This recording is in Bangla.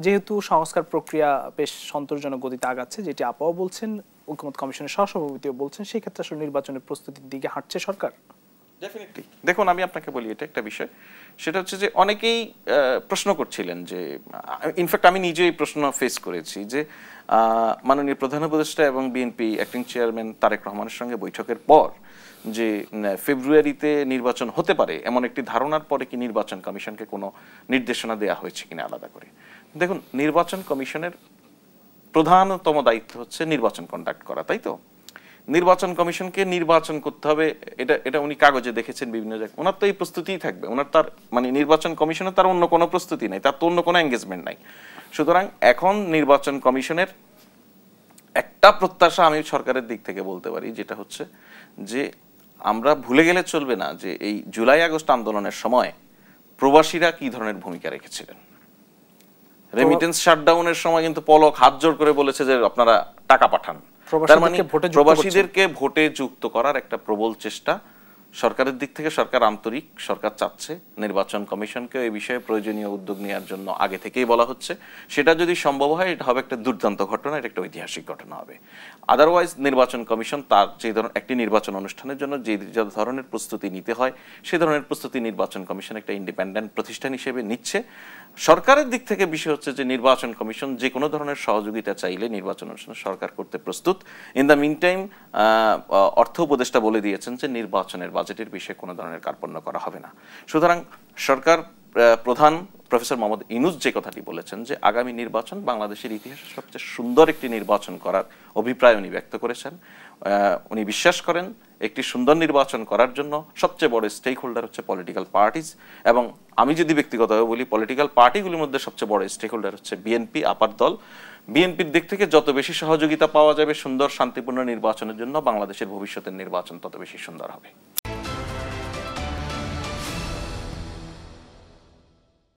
যেহেতু সংস্কার প্রক্রিয়া বেশ সন্তোষজনক গতিতে আগাচ্ছে, যেটি আপাও বলছেন, ঐকমত্য কমিশনের সহসভাপতিও বলছেন, সেই ক্ষেত্রে আসলে নির্বাচনের প্রস্তুতির দিকে হাঁটছে সরকার। ডেফিনেটলি দেখুন, আমি আপনাকে বলি এটা একটা বিষয়, সেটা হচ্ছে যে অনেকেই প্রশ্ন করছিলেন যে, ইনফ্যাক্ট আমি নিজেই এই প্রশ্ন ফেস করেছি যে মাননীয় প্রধান উপদেষ্টা এবং বিএনপি অ্যাক্টিং চেয়ারম্যান তারেক রহমানের সঙ্গে বৈঠকের পর যে ফেব্রুয়ারিতে নির্বাচন হতে পারে এমন একটি ধারণার পরে কি নির্বাচন কমিশনকে কোনো নির্দেশনা দেওয়া হয়েছে কিনা আলাদা করে। দেখুন, নির্বাচন কমিশনের প্রধানতম দায়িত্ব হচ্ছে নির্বাচন কন্ডাক্ট করা, তাই তো? নির্বাচন কমিশনকে নির্বাচন করতে হবে, এটা উনি কাগজে দেখেছেন বিভিন্ন জায়গায়। ওনার তো এই প্রস্তুতিই থাকবে, ওনার তার মানে নির্বাচন কমিশনের তার অন্য কোনো প্রস্তুতি নেই, তার তো অন্য কোনো এঙ্গেজমেন্ট নাই। সুতরাং এখন নির্বাচন কমিশনের একটা প্রত্যাশা আমি সরকারের দিক থেকে বলতে পারি, যেটা হচ্ছে যে আমরা ভুলে গেলে চলবে না যে এই জুলাই আগস্ট আন্দোলনের সময় প্রবাসীরা কি ধরনের ভূমিকা রেখেছিলেন। রেমিটেন্স শাটডাউনের সময় কিন্তু পলক হাত জোড় করে বলেছে যে আপনারা টাকা পাঠান। তার মানে প্রবাসীদেরকে ভোটে যুক্ত করার একটা প্রবল চেষ্টা সরকারের দিক থেকে। সরকার আন্তরিক, সরকার চাচ্ছে নির্বাচন কমিশনকে এই বিষয়ে প্রয়োজনীয় উদ্যোগ নেওয়ার জন্য আগে থেকেই বলা হচ্ছে। সেটা যদি সম্ভব হয় এটা হবে একটা দুর্দান্ত ঘটনা, এটা একটা ঐতিহাসিক ঘটনা হবে। আদারওয়াইজ নির্বাচন কমিশন তার যে ধরনের একটি নির্বাচন অনুষ্ঠানের জন্য যে ধরনের প্রস্তুতি নিতে হয় সেই ধরনের প্রস্তুতি নির্বাচন কমিশন একটা ইন্ডিপেন্ডেন্ট প্রতিষ্ঠান হিসেবে নিচ্ছে। সরকারের দিক থেকে বিষয় হচ্ছে যে নির্বাচন কমিশন যে কোনো ধরনের সহযোগিতা চাইলে নির্বাচন অনুষ্ঠান সরকার করতে প্রস্তুত। ইন দ্য মিন টাইম অর্থ উপদেষ্টা বলে দিয়েছেন যে নির্বাচনের বাজেটের বিষয়ে কোনো ধরনের কার্পণ্য করা হবে না। সুতরাং সরকার প্রধান প্রফেসর মোহাম্মদ ইউনূস যে কথাটি বলেছেন যে আগামী নির্বাচন বাংলাদেশের ইতিহাসে সবচেয়ে সুন্দর একটি নির্বাচন করার অভিপ্রায় উনি ব্যক্ত করেছেন। উনি বিশ্বাস করেন একটি সুন্দর নির্বাচন করার জন্য সবচেয়ে বড় স্টেক হোল্ডার হচ্ছে পলিটিক্যাল পার্টিজ, এবং আমি যদি ব্যক্তিগতভাবে বলি পলিটিক্যাল পার্টিগুলির মধ্যে সবচেয়ে বড় স্টেক হোল্ডার হচ্ছে বিএনপি, আপার দল। বিএনপির দিক থেকে যত বেশি সহযোগিতা পাওয়া যাবে সুন্দর শান্তিপূর্ণ নির্বাচনের জন্য বাংলাদেশের ভবিষ্যতের নির্বাচন তত বেশি সুন্দর হবে।